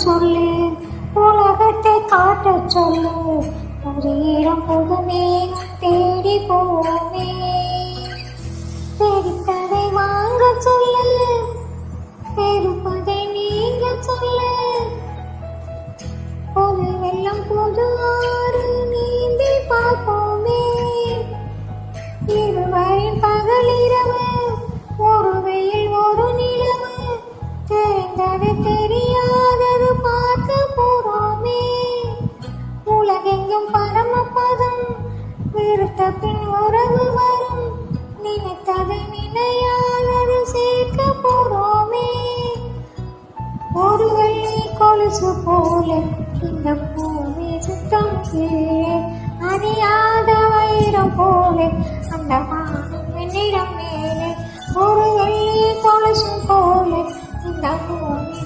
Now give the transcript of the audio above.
சொல்லு, உலகத்தை காட்டச் சொல்லு, ஒரு இடம் போகுமே தேடி போவோமே. பிடித்ததை வாங்க சொல்லு, வெறுப்பதை நீங்க சொல்லு, பொது வெள்ளம் பொது ஆறு நீந்தி பார்ப்போமே. இருவரின் பகல் இரவு, ஒரு வெயில் ஒரு நிலவு, தெரிந்தது தெரியாதது பார்க்க போறோமே. உலகெங்கும் பரமபதம், விருத்த பின் உறவு வரும், நினைத்ததை நினையாதது சேர்க்க போறோமே. ஒரு வெள்ளி கொலுசு போல இந்த பூமி சுத்தம் கீழே, அறியாத வைரம் போல அந்த வானம் என்னிடம் மேலே. ஒரு வெள்ளி கொலுசு போல இந்த பூமி